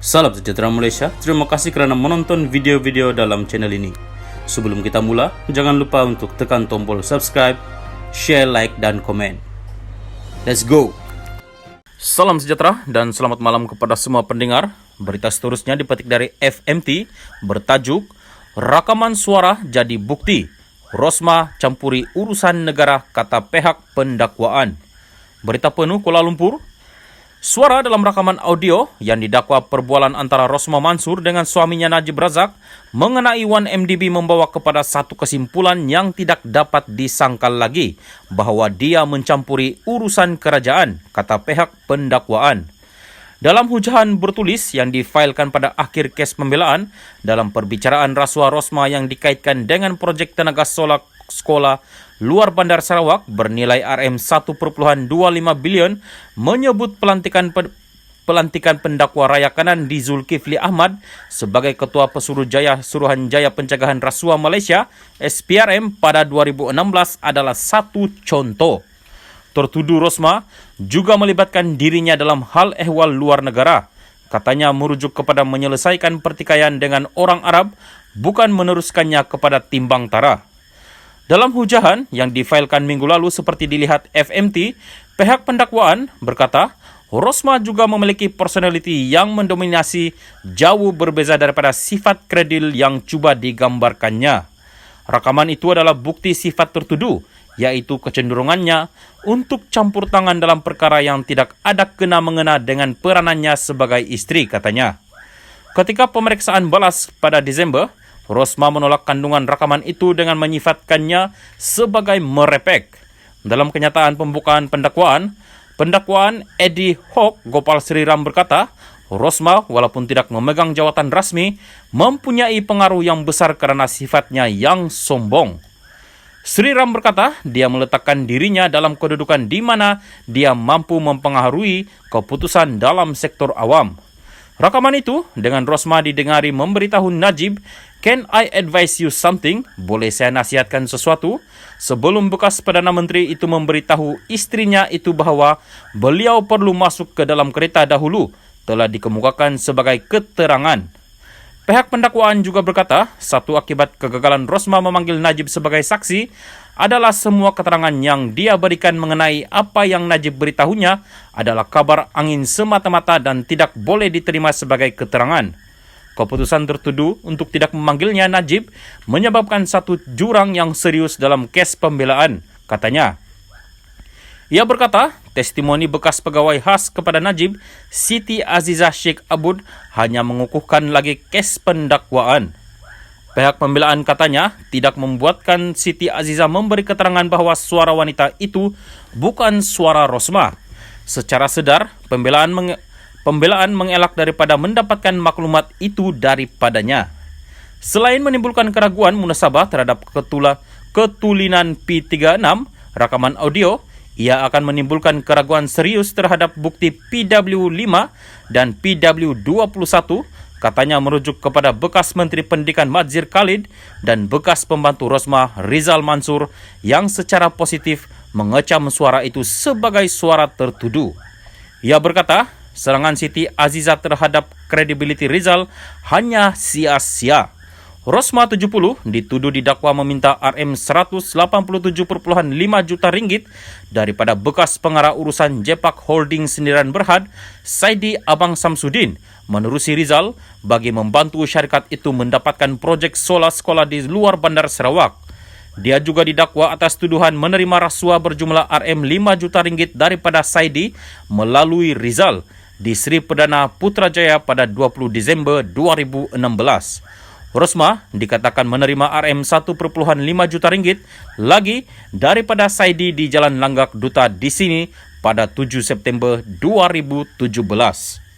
Salam sejahtera Malaysia, terima kasih kerana menonton video-video dalam channel ini. Sebelum kita mula, jangan lupa untuk tekan tombol subscribe, share, like, dan komen. Let's go! Salam sejahtera dan selamat malam kepada semua pendengar. Berita seterusnya dipetik dari FMT bertajuk Rakaman Suara Jadi Bukti, Rosmah Campuri Urusan Negara Kata Pihak Pendakwaan. Berita penuh Kuala Lumpur. Suara dalam rakaman audio yang didakwa perbualan antara Rosmah Mansur dengan suaminya Najib Razak mengenai 1MDB membawa kepada satu kesimpulan yang tidak dapat disangkal lagi bahawa dia mencampuri urusan kerajaan, kata pihak pendakwaan. Dalam hujahan bertulis yang difailkan pada akhir kes pembelaan dalam perbicaraan rasuah Rosmah yang dikaitkan dengan projek tenaga solar sekolah luar Bandar Sarawak bernilai RM1.25 bilion menyebut pelantikan pendakwa raya kanan di Zulkifli Ahmad sebagai Ketua Pesuruhjaya Suruhanjaya Pencegahan Rasuah Malaysia SPRM pada 2016 adalah satu contoh. Tertuduh Rosmah juga melibatkan dirinya dalam hal ehwal luar negara. Katanya merujuk kepada menyelesaikan pertikaian dengan orang Arab, bukan meneruskannya kepada timbang tara. Dalam hujahan yang difailkan minggu lalu seperti dilihat FMT, pihak pendakwaan berkata, Rosmah juga memiliki personaliti yang mendominasi jauh berbeza daripada sifat kredil yang cuba digambarkannya. Rakaman itu adalah bukti sifat tertuduh, iaitu kecenderungannya untuk campur tangan dalam perkara yang tidak ada kena-mengena dengan peranannya sebagai isteri, katanya. Ketika pemeriksaan balas pada Disember, Rosmah menolak kandungan rakaman itu dengan menyifatkannya sebagai merepek. Dalam kenyataan pembukaan pendakwaan Eddie Hawk Gopal Sriram berkata, Rosmah walaupun tidak memegang jawatan rasmi, mempunyai pengaruh yang besar kerana sifatnya yang sombong. Sriram berkata, dia meletakkan dirinya dalam kedudukan di mana dia mampu mempengaruhi keputusan dalam sektor awam. Rakaman itu dengan Rosmah didengari memberitahu Najib, "Can I advise you something? Boleh saya nasihatkan sesuatu?" Sebelum bekas Perdana Menteri itu memberitahu istrinya itu bahawa beliau perlu masuk ke dalam kereta dahulu, telah dikemukakan sebagai keterangan. Pihak pendakwaan juga berkata, satu akibat kegagalan Rosmah memanggil Najib sebagai saksi adalah semua keterangan yang dia berikan mengenai apa yang Najib beritahunya adalah kabar angin semata-mata dan tidak boleh diterima sebagai keterangan. Keputusan tertuduh untuk tidak memanggilnya Najib menyebabkan satu jurang yang serius dalam kes pembelaan, katanya. Ia berkata, testimoni bekas pegawai khas kepada Najib, Siti Azizah Sheikh Abud, hanya mengukuhkan lagi kes pendakwaan. Pihak pembelaan katanya tidak membuatkan Siti Azizah memberi keterangan bahawa suara wanita itu bukan suara Rosmah. Secara sedar, pembelaan mengelak daripada mendapatkan maklumat itu daripadanya. Selain menimbulkan keraguan munasabah terhadap ketulinan P36, rakaman audio, ia akan menimbulkan keraguan serius terhadap bukti PW5 dan PW21, katanya merujuk kepada bekas Menteri Pendidikan Madzir Khalid dan bekas pembantu Rosmah Rizal Mansur yang secara positif mengecam suara itu sebagai suara tertuduh. Ia berkata, serangan Siti Azizah terhadap kredibiliti Rizal hanya sia-sia. Rosmah 70 dituduh didakwa meminta RM187.5 juta ringgit daripada bekas pengarah urusan Jepak Holding Sendirian Berhad, Saidi Abang Samsudin, menerusi Rizal bagi membantu syarikat itu mendapatkan projek solar sekolah di luar Bandar Sarawak. Dia juga didakwa atas tuduhan menerima rasuah berjumlah RM5 juta ringgit daripada Saidi melalui Rizal di Sri Perdana Putrajaya pada 20 Disember 2016. Rosmah dikatakan menerima RM1.5 juta ringgit lagi daripada Saidi di Jalan Langgak Duta di sini pada 7 September 2017.